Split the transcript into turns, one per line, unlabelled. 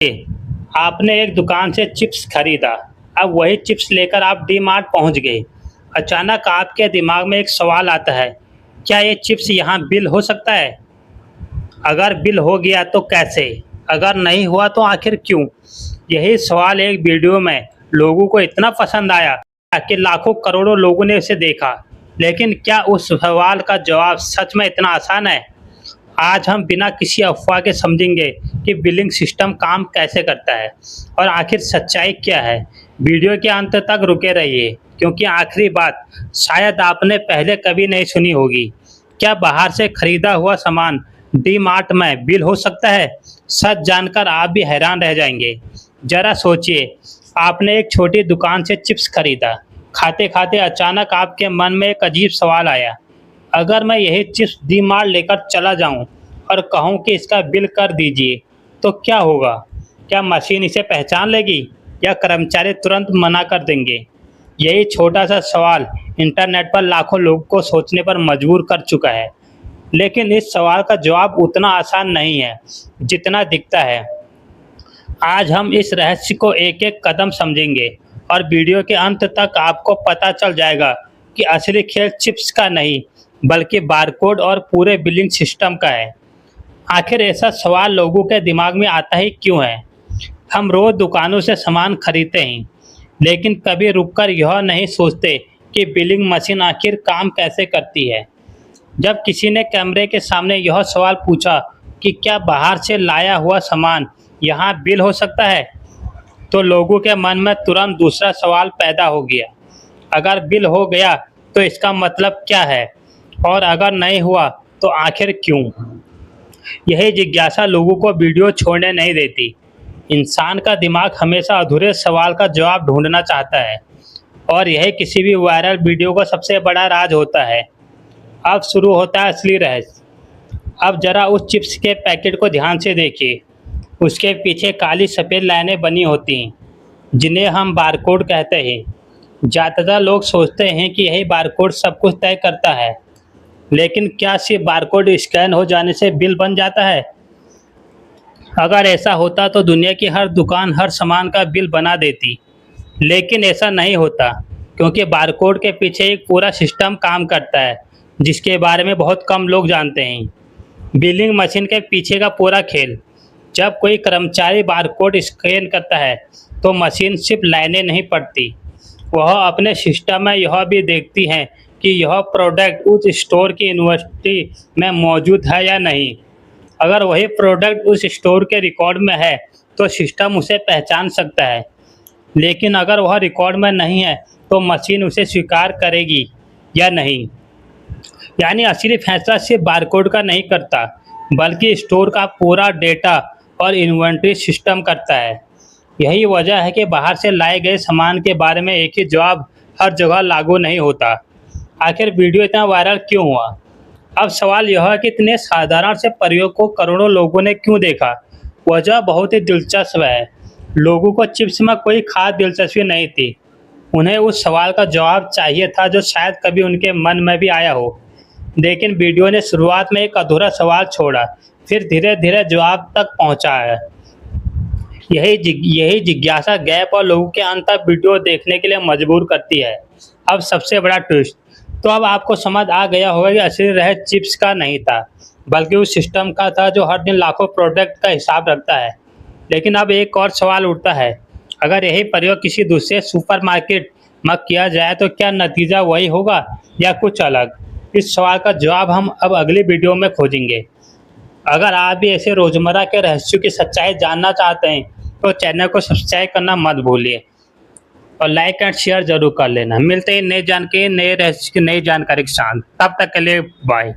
आपने एक दुकान से चिप्स खरीदा। अब वही चिप्स लेकर आप डी मार्ट पहुँच गए। अचानक आपके दिमाग में एक सवाल आता है, क्या ये चिप्स यहाँ बिल हो सकता है? अगर बिल हो गया तो कैसे? अगर नहीं हुआ तो आखिर क्यों? यही सवाल एक वीडियो में लोगों को इतना पसंद आया कि लाखों करोड़ों लोगों ने इसे देखा। लेकिन क्या उस सवाल का जवाब सच में इतना आसान है? आज हम बिना किसी अफवाह के समझेंगे कि बिलिंग सिस्टम काम कैसे करता है और आखिर सच्चाई क्या है। वीडियो के अंत तक रुके रहिए, क्योंकि आखिरी बात शायद आपने पहले कभी नहीं सुनी होगी। क्या बाहर से खरीदा हुआ सामान डी मार्ट में बिल हो सकता है? सच जानकर आप भी हैरान रह जाएंगे। जरा सोचिए, आपने एक छोटी दुकान से चिप्स खरीदा। खाते खाते अचानक आपके मन में एक अजीब सवाल आया, अगर मैं यही चिप्स डी मार्ट लेकर चला जाऊं और कहूं कि इसका बिल कर दीजिए, तो क्या होगा? क्या मशीन इसे पहचान लेगी या कर्मचारी तुरंत मना कर देंगे? यही छोटा सा सवाल इंटरनेट पर लाखों लोगों को सोचने पर मजबूर कर चुका है। लेकिन इस सवाल का जवाब उतना आसान नहीं है जितना दिखता है। आज हम इस रहस्य को एक एक कदम समझेंगे और वीडियो के अंत तक आपको पता चल जाएगा कि असली खेल चिप्स का नहीं, बल्कि बारकोड और पूरे बिलिंग सिस्टम का है। आखिर ऐसा सवाल लोगों के दिमाग में आता ही क्यों है? हम रोज़ दुकानों से सामान खरीदते हैं, लेकिन कभी रुककर यह नहीं सोचते कि बिलिंग मशीन आखिर काम कैसे करती है। जब किसी ने कैमरे के सामने यह सवाल पूछा कि क्या बाहर से लाया हुआ सामान यहाँ बिल हो सकता है, तो लोगों के मन में तुरंत दूसरा सवाल पैदा हो गया, अगर बिल हो गया तो इसका मतलब क्या है, और अगर नहीं हुआ तो आखिर क्यों? यही जिज्ञासा लोगों को वीडियो छोड़ने नहीं देती। इंसान का दिमाग हमेशा अधूरे सवाल का जवाब ढूंढना चाहता है, और यही किसी भी वायरल वीडियो का सबसे बड़ा राज होता है। अब शुरू होता है असली रहस्य। अब जरा उस चिप्स के पैकेट को ध्यान से देखिए। उसके पीछे काली सफ़ेद लाइनें बनी होती हैं, जिन्हें हम बारकोड कहते हैं। ज़्यादातर लोग सोचते हैं कि यही बारकोड सब कुछ तय करता है, लेकिन क्या सिर्फ बारकोड स्कैन हो जाने से बिल बन जाता है? अगर ऐसा होता तो दुनिया की हर दुकान हर सामान का बिल बना देती। लेकिन ऐसा नहीं होता, क्योंकि बारकोड के पीछे एक पूरा सिस्टम काम करता है, जिसके बारे में बहुत कम लोग जानते हैं। बिलिंग मशीन के पीछे का पूरा खेल। जब कोई कर्मचारी बारकोड स्कैन करता है, तो मशीन सिर्फ लाइनें नहीं पढ़ती, वह अपने सिस्टम में यह भी देखती है कि यह प्रोडक्ट उस स्टोर की इन्वेंटरी में मौजूद है या नहीं। अगर वही प्रोडक्ट उस स्टोर के रिकॉर्ड में है, तो सिस्टम उसे पहचान सकता है। लेकिन अगर वह रिकॉर्ड में नहीं है, तो मशीन उसे स्वीकार करेगी या नहीं। यानी असली फैसला सिर्फ बारकोड का नहीं करता, बल्कि स्टोर का पूरा डेटा और इन्वेंटरी सिस्टम करता है। यही वजह है कि बाहर से लाए गए सामान के बारे में एक ही जवाब हर जगह लागू नहीं होता। आखिर वीडियो इतना वायरल क्यों हुआ? अब सवाल यह है कि इतने साधारण से प्रयोग को करोड़ों लोगों ने क्यों देखा। वजह बहुत ही दिलचस्प है। लोगों को चिप्स में कोई खास दिलचस्पी नहीं थी। उन्हें उस सवाल का जवाब चाहिए था जो शायद कभी उनके मन में भी आया हो। लेकिन वीडियो ने शुरुआत में एक अधूरा सवाल छोड़ा, फिर धीरे धीरे जवाब तक पहुंचा है। यही जिज्ञासा गैप और लोगों के अंत तक वीडियो देखने के लिए मजबूर करती है। अब सबसे बड़ा ट्विस्ट, तो अब आपको समझ आ गया होगा कि असली रहस्य चिप्स का नहीं था, बल्कि उस सिस्टम का था जो हर दिन लाखों प्रोडक्ट का हिसाब रखता है। लेकिन अब एक और सवाल उठता है, अगर यही प्रयोग किसी दूसरे सुपरमार्केट में किया जाए तो क्या नतीजा वही होगा या कुछ अलग? इस सवाल का जवाब हम अब अगली वीडियो में खोजेंगे। अगर आप भी ऐसे रोज़मर्रा के रहस्यों की सच्चाई जानना चाहते हैं, तो चैनल को सब्सक्राइब करना मत भूलिए और लाइक एंड शेयर जरूर कर लेना। मिलते हैं नए रहस्य की नई जानकारी के साथ। तब तक के लिए बाय।